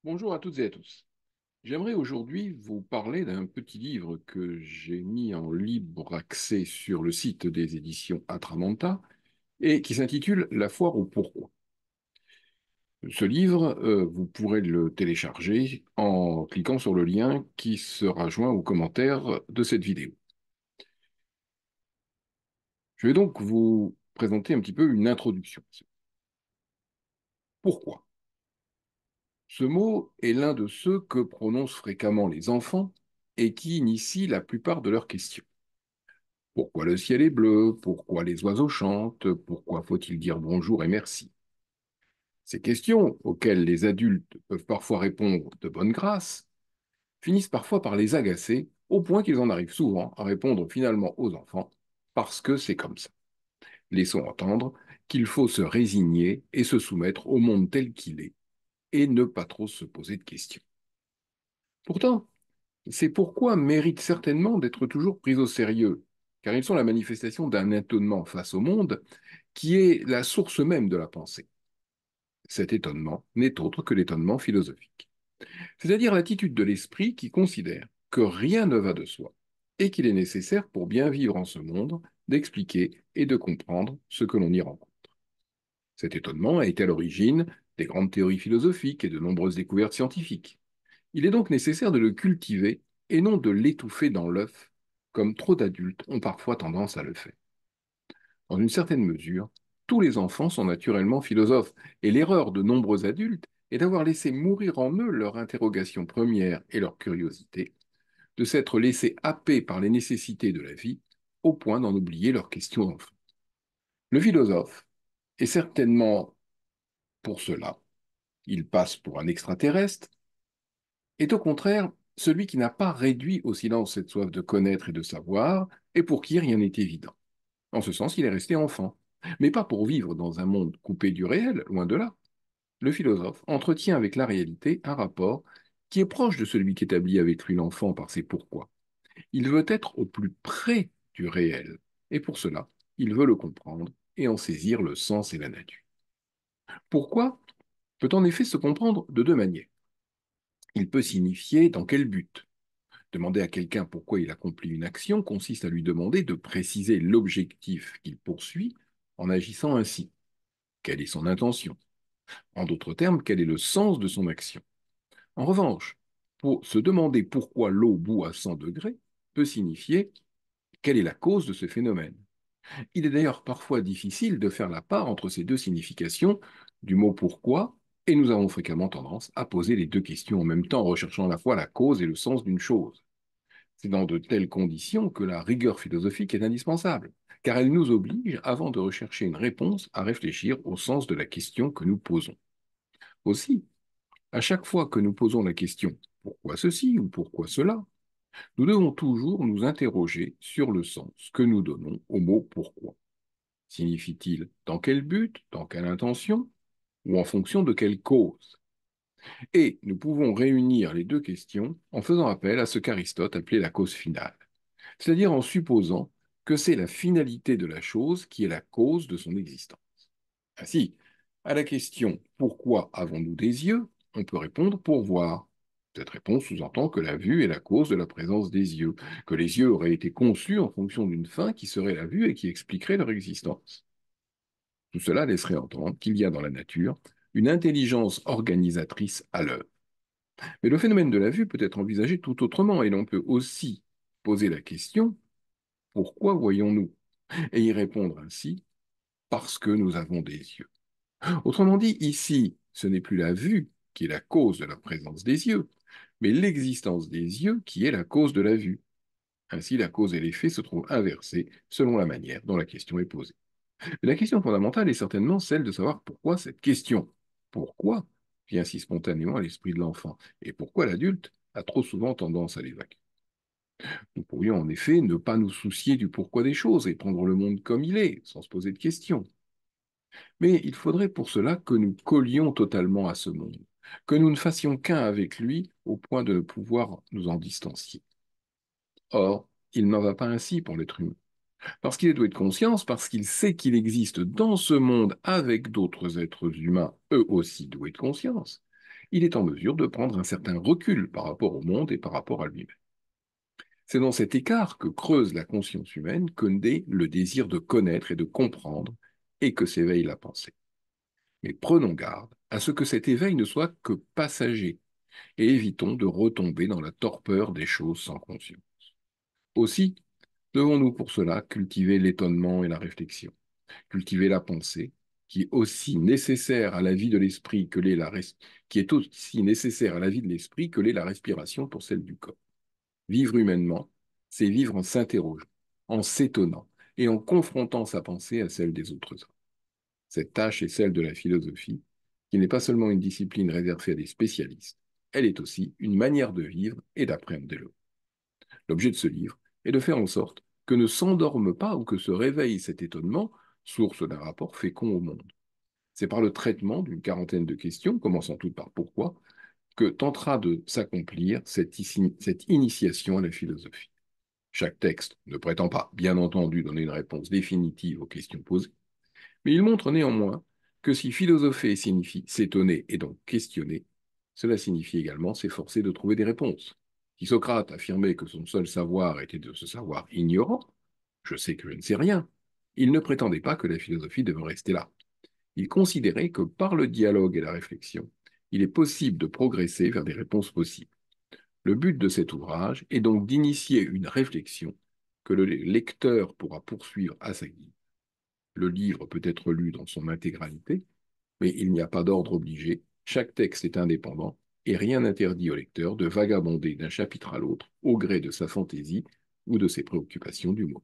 Bonjour à toutes et à tous. J'aimerais aujourd'hui vous parler d'un petit livre que j'ai mis en libre accès sur le site des éditions Atramonta et qui s'intitule La foire au pourquoi. Ce livre, vous pourrez le télécharger en cliquant sur le lien qui sera joint aux commentaires de cette vidéo. Je vais donc vous présenter un petit peu une introduction. Pourquoi? Ce mot est l'un de ceux que prononcent fréquemment les enfants et qui initie la plupart de leurs questions. Pourquoi le ciel est bleu? Pourquoi les oiseaux chantent? Pourquoi faut-il dire bonjour et merci? Ces questions, auxquelles les adultes peuvent parfois répondre de bonne grâce, finissent parfois par les agacer, au point qu'ils en arrivent souvent à répondre finalement aux enfants, parce que c'est comme ça. Laissons entendre qu'il faut se résigner et se soumettre au monde tel qu'il est, et ne pas trop se poser de questions. Pourtant, ces pourquoi méritent certainement d'être toujours pris au sérieux, car ils sont la manifestation d'un étonnement face au monde qui est la source même de la pensée. Cet étonnement n'est autre que l'étonnement philosophique, c'est-à-dire l'attitude de l'esprit qui considère que rien ne va de soi et qu'il est nécessaire pour bien vivre en ce monde d'expliquer et de comprendre ce que l'on y rencontre. Cet étonnement a été à l'origine des grandes théories philosophiques et de nombreuses découvertes scientifiques. Il est donc nécessaire de le cultiver et non de l'étouffer dans l'œuf, comme trop d'adultes ont parfois tendance à le faire. Dans une certaine mesure, tous les enfants sont naturellement philosophes, et l'erreur de nombreux adultes est d'avoir laissé mourir en eux leur interrogation première et leur curiosité, de s'être laissés happer par les nécessités de la vie, au point d'en oublier leurs questions d'enfant. Le philosophe est certainement pour cela, il passe pour un extraterrestre, est au contraire celui qui n'a pas réduit au silence cette soif de connaître et de savoir, et pour qui rien n'est évident. En ce sens, il est resté enfant, mais pas pour vivre dans un monde coupé du réel, loin de là. Le philosophe entretient avec la réalité un rapport qui est proche de celui qu'établit avec lui l'enfant par ses pourquoi. Il veut être au plus près du réel, et pour cela, il veut le comprendre et en saisir le sens et la nature. Pourquoi peut en effet se comprendre de deux manières. Il peut signifier dans quel but. Demander à quelqu'un pourquoi il accomplit une action consiste à lui demander de préciser l'objectif qu'il poursuit en agissant ainsi. Quelle est son intention? En d'autres termes, quel est le sens de son action? En revanche, pour se demander pourquoi l'eau bout à 100 degrés peut signifier quelle est la cause de ce phénomène. Il est d'ailleurs parfois difficile de faire la part entre ces deux significations du mot pourquoi, et nous avons fréquemment tendance à poser les deux questions en même temps, recherchant à la fois la cause et le sens d'une chose. C'est dans de telles conditions que la rigueur philosophique est indispensable, car elle nous oblige, avant de rechercher une réponse, à réfléchir au sens de la question que nous posons. Aussi, à chaque fois que nous posons la question pourquoi ceci ou pourquoi cela, nous devons toujours nous interroger sur le sens que nous donnons au mot pourquoi. Signifie-t-il dans quel but, dans quelle intention, ou en fonction de quelle cause? Et nous pouvons réunir les deux questions en faisant appel à ce qu'Aristote appelait la cause finale, c'est-à-dire en supposant que c'est la finalité de la chose qui est la cause de son existence. Ainsi, à la question pourquoi avons-nous des yeux, on peut répondre pour voir. Cette réponse sous-entend que la vue est la cause de la présence des yeux, que les yeux auraient été conçus en fonction d'une fin qui serait la vue et qui expliquerait leur existence. Tout cela laisserait entendre qu'il y a dans la nature une intelligence organisatrice à l'œuvre. Mais le phénomène de la vue peut être envisagé tout autrement, et l'on peut aussi poser la question pourquoi voyons-nous? Et y répondre ainsi parce que nous avons des yeux. Autrement dit, ici, ce n'est plus la vue qui est la cause de la présence des yeux, mais l'existence des yeux qui est la cause de la vue. Ainsi, la cause et l'effet se trouvent inversés selon la manière dont la question est posée. Mais la question fondamentale est certainement celle de savoir pourquoi cette question. Pourquoi vient si spontanément à l'esprit de l'enfant et pourquoi l'adulte a trop souvent tendance à l'évacuer. Nous pourrions en effet ne pas nous soucier du pourquoi des choses et prendre le monde comme il est, sans se poser de questions. Mais il faudrait pour cela que nous collions totalement à ce monde, que nous ne fassions qu'un avec lui au point de ne pouvoir nous en distancier. Or, il n'en va pas ainsi pour l'être humain. Parce qu'il est doué de conscience, parce qu'il sait qu'il existe dans ce monde avec d'autres êtres humains, eux aussi doués de conscience, il est en mesure de prendre un certain recul par rapport au monde et par rapport à lui-même. C'est dans cet écart que creuse la conscience humaine que naît le désir de connaître et de comprendre, et que s'éveille la pensée. Mais prenons garde à ce que cet éveil ne soit que passager, et évitons de retomber dans la torpeur des choses sans conscience. Aussi, devons-nous pour cela cultiver l'étonnement et la réflexion, cultiver la pensée, qui est aussi nécessaire à la vie de l'esprit que qui est aussi nécessaire à la vie de l'esprit que l'est la respiration pour celle du corps. Vivre humainement, c'est vivre en s'interrogeant, en s'étonnant et en confrontant sa pensée à celle des autres hommes. Cette tâche est celle de la philosophie, qui n'est pas seulement une discipline réservée à des spécialistes, elle est aussi une manière de vivre et d'appréhender le monde. L'objet de ce livre est de faire en sorte que ne s'endorme pas ou que se réveille cet étonnement, source d'un rapport fécond au monde. C'est par le traitement d'une quarantaine de questions, commençant toutes par pourquoi, que tentera de s'accomplir cette initiation à la philosophie. Chaque texte ne prétend pas, bien entendu, donner une réponse définitive aux questions posées, mais il montre néanmoins que si philosopher signifie s'étonner et donc questionner, cela signifie également s'efforcer de trouver des réponses. Si Socrate affirmait que son seul savoir était de se savoir ignorant, je sais que je ne sais rien, il ne prétendait pas que la philosophie devait rester là. Il considérait que par le dialogue et la réflexion, il est possible de progresser vers des réponses possibles. Le but de cet ouvrage est donc d'initier une réflexion que le lecteur pourra poursuivre à sa guise. Le livre peut être lu dans son intégralité, mais il n'y a pas d'ordre obligé, chaque texte est indépendant, et rien n'interdit au lecteur de vagabonder d'un chapitre à l'autre au gré de sa fantaisie ou de ses préoccupations du moment.